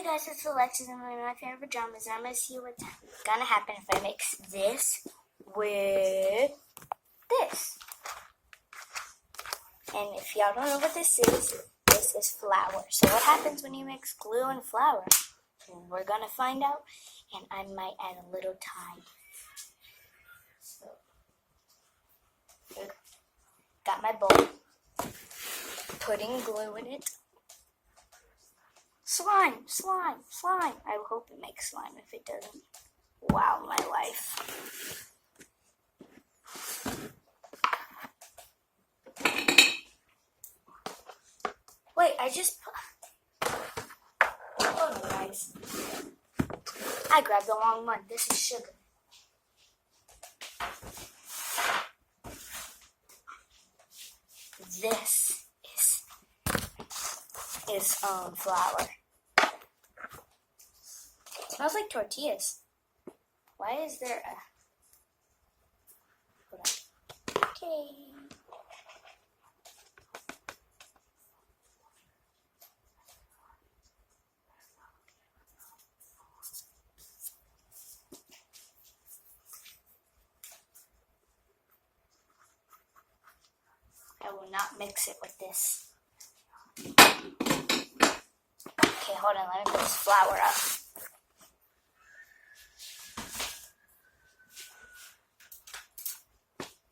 Hey guys, it's Alexis. I'm in my favorite pajamas, and I'm going to see what's going to happen if I mix this with this. And if y'all don't know what this is flour. So what happens when you mix glue and flour? We're going to find out, and I might add a little Tide. So, got my bowl, putting glue in it. Slime, slime, slime. I hope it makes slime. If it doesn't, wow, my life. Wait, I just put... Hold on, guys. I grabbed the wrong one. This is sugar. This is flour. It smells like tortillas. Why is there a... Hold on. Okay. I will not mix it with this. Okay, hold on. Let me put this flour up.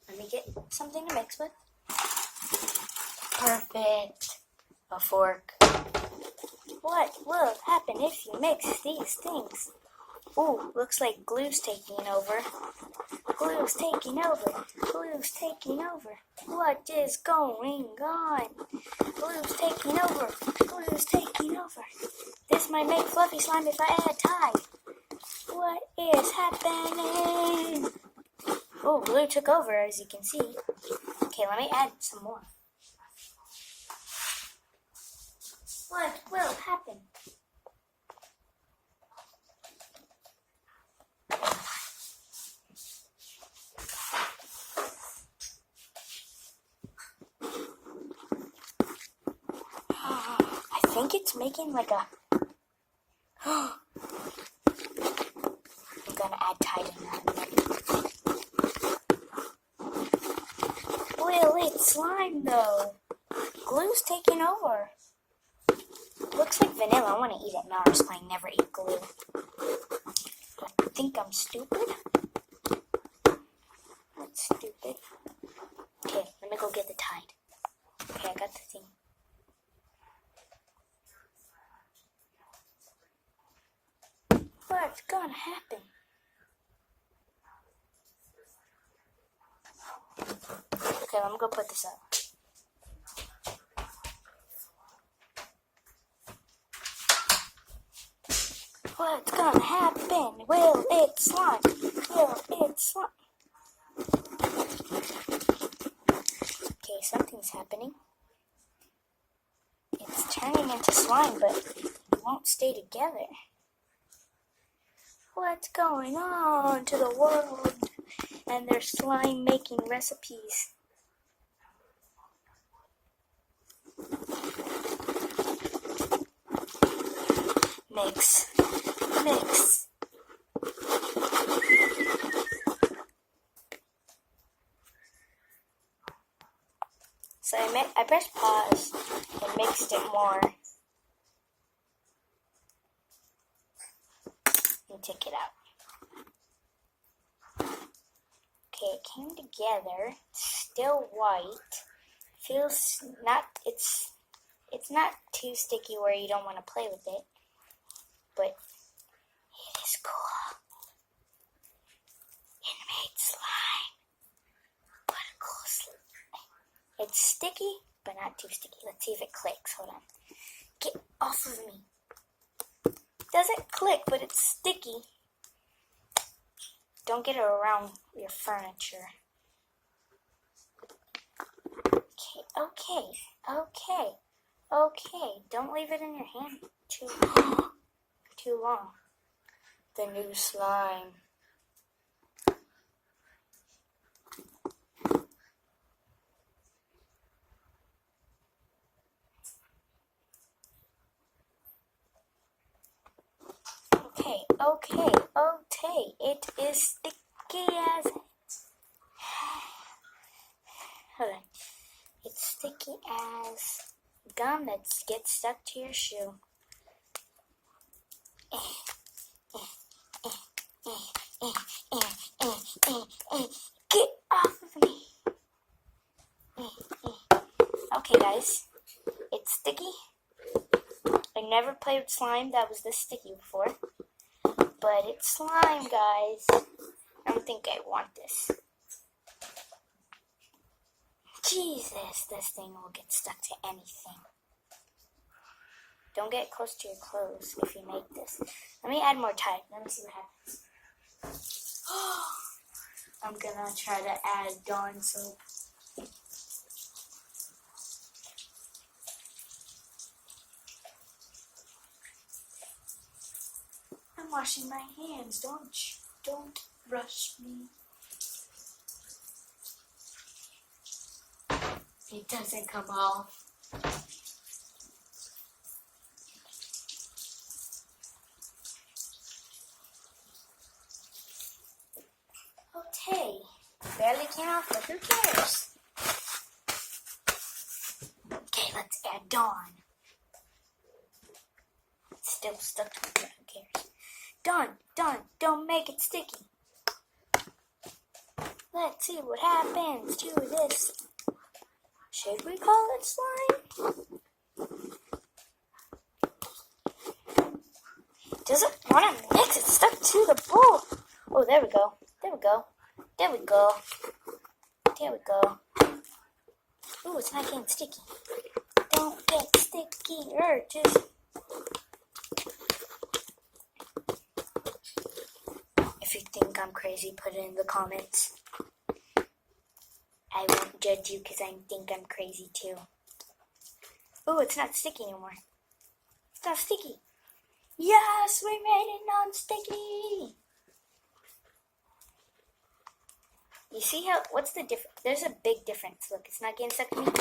Let me get something to mix with. Perfect. A fork. What will happen if you mix these things? Ooh, looks like glue's taking over. Glue's taking over. Glue's taking over. What is going on? Glue's taking over. Glue's taking over. This might make fluffy slime if I add Tide. What is happening? Oh, glue took over, as you can see. Okay, let me add some more. What will happen? I think it's making like a... I'm gonna add Tide in that. Will it slime though? Glue's taking over. Looks like vanilla. I want to eat it now, so I never eat glue. I think I'm stupid. That's stupid. Okay, let me go get the Tide. Okay, I got the thing. What's gonna happen? Okay, let me go put this up. What's gonna happen? Will it slime? Will it slime? Okay, something's happening. It's turning into slime, but it won't stay together. What's going on to the world and their slime making recipes? Mix. Mix. So I pressed pause and mixed it more. And take it out. Okay, it came together. It's still white. Feels not, it's not too sticky where you don't want to play with it. But it is cool. It made slime. What a cool slime. It's sticky, but not too sticky. Let's see if it clicks. Hold on. Get off of me. Doesn't click, but it's sticky. Don't get it around your furniture. Okay. Don't leave it in your hand too long. The new slime. Okay. It is sticky as... Hold on. It's sticky as gum that gets stuck to your shoe. Get off of me. Okay, guys. It's sticky. I never played with slime that was this sticky before. But it's slime, guys. I don't think I want this. Jesus, this thing will get stuck to anything. Don't get close to your clothes if you make this. Let me add more Tide. Let me see what happens. I'm gonna try to add Dawn soap. I'm washing my hands. Don't rush me. It doesn't come off. Okay, barely came off, but who cares? Okay, let's add Dawn. It's still stuck to me, but who cares? Dawn, don't make it sticky. Let's see what happens to this. Should we call it slime? Does it want to mix? It's stuck to the bowl. Oh, there we go. Ooh, it's not getting sticky. Don't get sticky, just... If you think I'm crazy, put it in the comments. I won't judge you because I think I'm crazy too. Ooh, it's not sticky anymore. It's not sticky. Yes, we made it non-sticky. You see how, what's the difference? There's a big difference. Look, it's not getting stuck to me.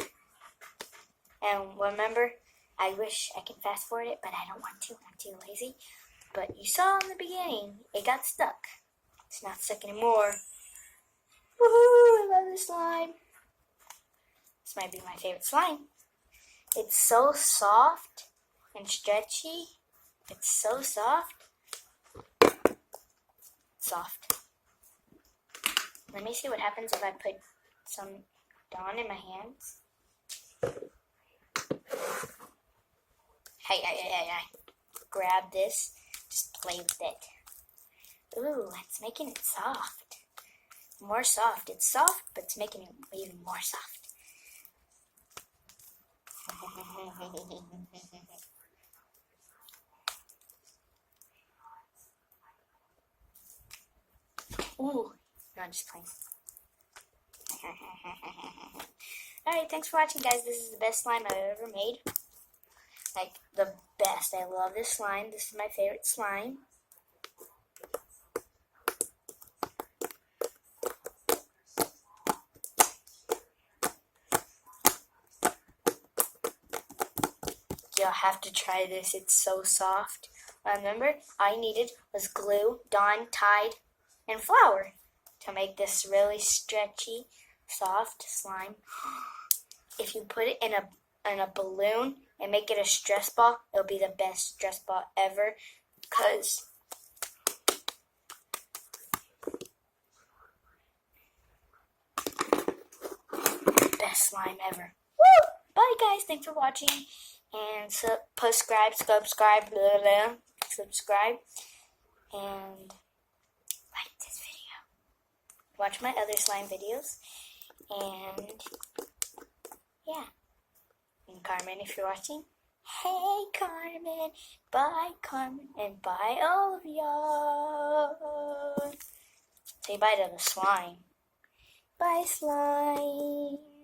And remember, I wish I could fast forward it, but I don't want to. I'm too lazy. But you saw in the beginning, it got stuck. It's not stuck anymore. Woohoo, I love this slime. This might be my favorite slime. It's so soft and stretchy. It's so soft. Soft. Let me see what happens if I put some Dawn in my hands. Hey. Grab this. Just play with it. Ooh, it's making it soft. More soft. It's soft, but it's making it even more soft. Ooh. No, I'm just playing. Alright, thanks for watching, guys. This is the best slime I've ever made. Like, the best. I love this slime. This is my favorite slime. You'll have to try this. It's so soft. Remember, all I needed was glue, Dawn, Tide, and flour to make this really stretchy, soft slime. If you put it in a balloon and make it a stress ball, it'll be the best stress ball ever. Because best slime ever. Woo! Bye, guys. Thanks for watching. And subscribe, blah, blah, subscribe, and like this video. Watch my other slime videos, and yeah. And Carmen, if you're watching, hey Carmen, bye Carmen, and bye all of y'all. Say bye to the slime. Bye slime.